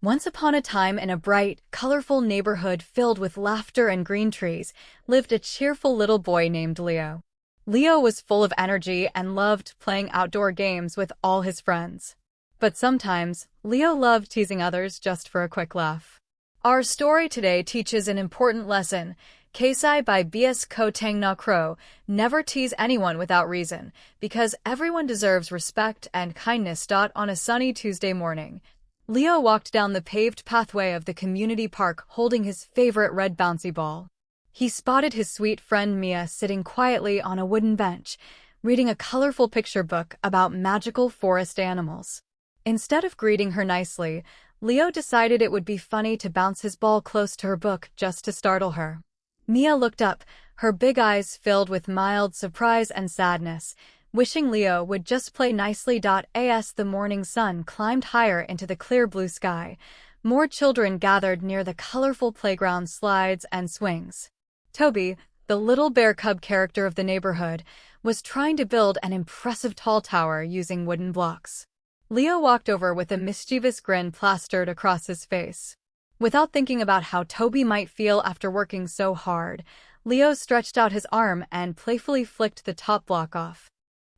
Once upon a time, in a bright, colorful neighborhood filled with laughter and green trees, lived a cheerful little boy named Leo. Leo was full of energy and loved playing outdoor games with all his friends. But sometimes, Leo loved teasing others just for a quick laugh. Our story today teaches an important lesson. Keisai by BS Ko Tang Na Kro, never tease anyone without reason, because everyone deserves respect and kindness. On a sunny Tuesday morning, Leo walked down the paved pathway of the community park holding his favorite red bouncy ball. He spotted his sweet friend Mia sitting quietly on a wooden bench, reading a colorful picture book about magical forest animals. Instead of greeting her nicely, Leo decided it would be funny to bounce his ball close to her book just to startle her. Mia looked up, her big eyes filled with mild surprise and sadness, wishing Leo would just play nicely. As the morning sun climbed higher into the clear blue sky, more children gathered near the colorful playground slides and swings. Toby, the little bear cub character of the neighborhood, was trying to build an impressive tall tower using wooden blocks. Leo walked over with a mischievous grin plastered across his face. Without thinking about how Toby might feel after working so hard, Leo stretched out his arm and playfully flicked the top block off.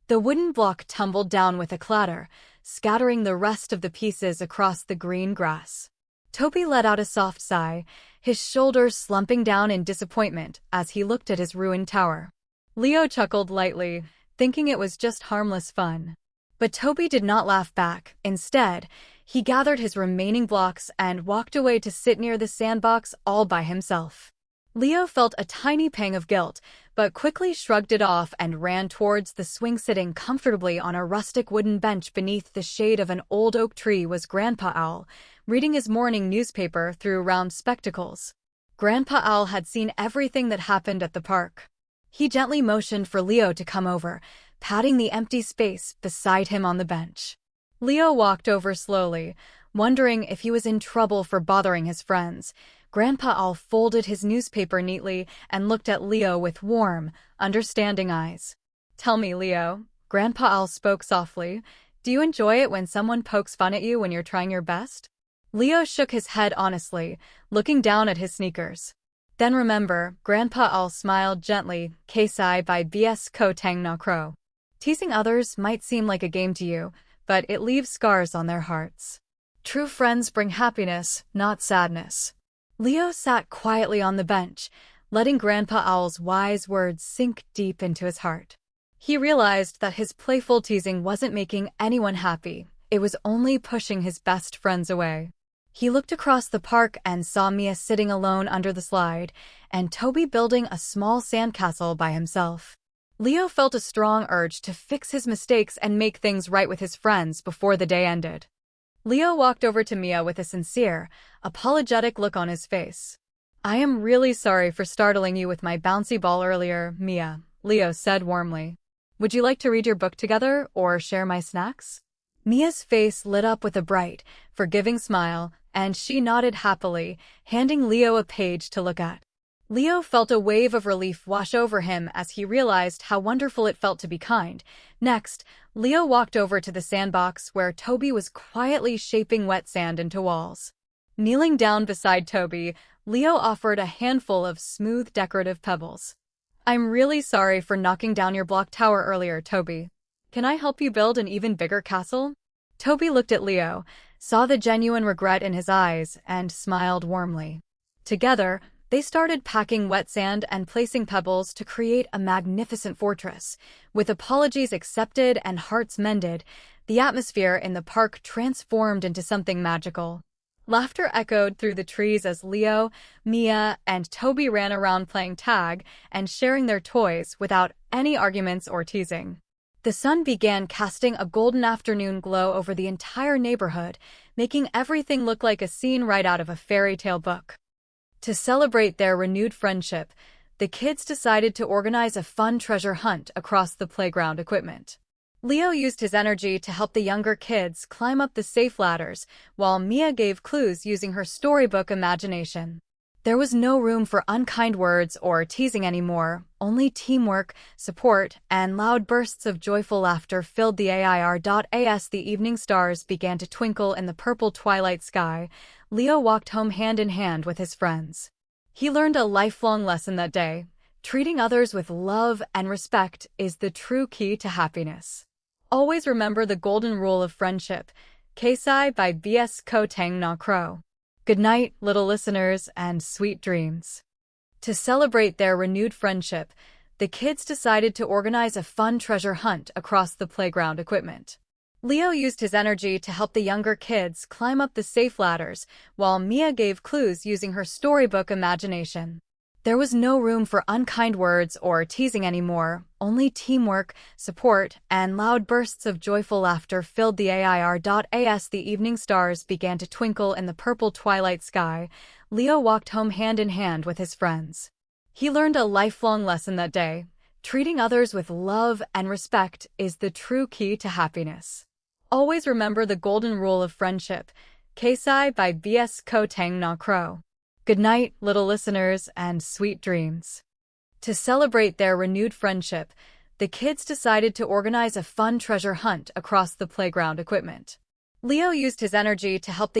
The wooden block tumbled down with a clatter, scattering the rest of the pieces across the green grass. Toby let out a soft sigh, his shoulders slumping down in disappointment as he looked at his ruined tower. Leo chuckled lightly, thinking it was just harmless fun. But Toby did not laugh back. Instead, he gathered his remaining blocks and walked away to sit near the sandbox all by himself. Leo felt a tiny pang of guilt, but quickly shrugged it off and ran towards the swing. Sitting comfortably on a rustic wooden bench beneath the shade of an old oak tree was Grandpa Owl, reading his morning newspaper through round spectacles. Grandpa Owl had seen everything that happened at the park. He gently motioned for Leo to come over, patting the empty space beside him on the bench. Leo walked over slowly, wondering if he was in trouble for bothering his friends. Grandpa Owl folded his newspaper neatly and looked at Leo with warm, understanding eyes. "Tell me, Leo," Grandpa Owl spoke softly, "do you enjoy it when someone pokes fun at you when you're trying your best?" Leo shook his head honestly, looking down at his sneakers. "Then remember," Grandpa Owl smiled gently, Keisai by BS Ko Tang Na Kro. "Teasing others might seem like a game to you, but it leaves scars on their hearts. True friends bring happiness, not sadness." Leo sat quietly on the bench, letting Grandpa Owl's wise words sink deep into his heart. He realized that his playful teasing wasn't making anyone happy, it was only pushing his best friends away. He looked across the park and saw Mia sitting alone under the slide, and Toby building a small sandcastle by himself. Leo felt a strong urge to fix his mistakes and make things right with his friends before the day ended. Leo walked over to Mia with a sincere, apologetic look on his face. "I am really sorry for startling you with my bouncy ball earlier, Mia," Leo said warmly. "Would you like to read your book together or share my snacks?" Mia's face lit up with a bright, forgiving smile, and she nodded happily, handing Leo a page to look at. Leo felt a wave of relief wash over him as he realized how wonderful it felt to be kind. Next, Leo walked over to the sandbox where Toby was quietly shaping wet sand into walls. Kneeling down beside Toby, Leo offered a handful of smooth decorative pebbles. "I'm really sorry for knocking down your block tower earlier, Toby. Can I help you build an even bigger castle?" Toby looked at Leo, saw the genuine regret in his eyes, and smiled warmly. Together, they started packing wet sand and placing pebbles to create a magnificent fortress. With apologies accepted and hearts mended, the atmosphere in the park transformed into something magical. Laughter echoed through the trees as Leo, Mia, and Toby ran around playing tag and sharing their toys without any arguments or teasing. The sun began casting a golden afternoon glow over the entire neighborhood, making everything look like a scene right out of a fairy tale book. To celebrate their renewed friendship, the kids decided to organize a fun treasure hunt across the playground equipment. Leo used his energy to help the younger kids climb up the safe ladders, while Mia gave clues using her storybook imagination. There was no room for unkind words or teasing anymore. Only teamwork, support, and loud bursts of joyful laughter filled the air. The evening stars began to twinkle in the purple twilight sky. Leo walked home hand in hand with his friends. He learned a lifelong lesson that day. Treating others with love and respect is the true key to happiness. Always remember the golden rule of friendship. Keisai by BS Ko Tang Na Kro. Good night, little listeners, and sweet dreams. To celebrate their renewed friendship, the kids decided to organize a fun treasure hunt across the playground equipment. Leo used his energy to help the younger kids climb up the safe ladders, while Mia gave clues using her storybook imagination. There was no room for unkind words or teasing anymore. Only teamwork, support, and loud bursts of joyful laughter filled the air. The evening stars began to twinkle in the purple twilight sky. Leo walked home hand in hand with his friends. He learned a lifelong lesson that day. Treating others with love and respect is the true key to happiness. Always remember the golden rule of friendship. Keisai by BS Ko Tang Na Kro. Good night, little listeners, and sweet dreams. To celebrate their renewed friendship, the kids decided to organize a fun treasure hunt across the playground equipment. Leo used his energy to help the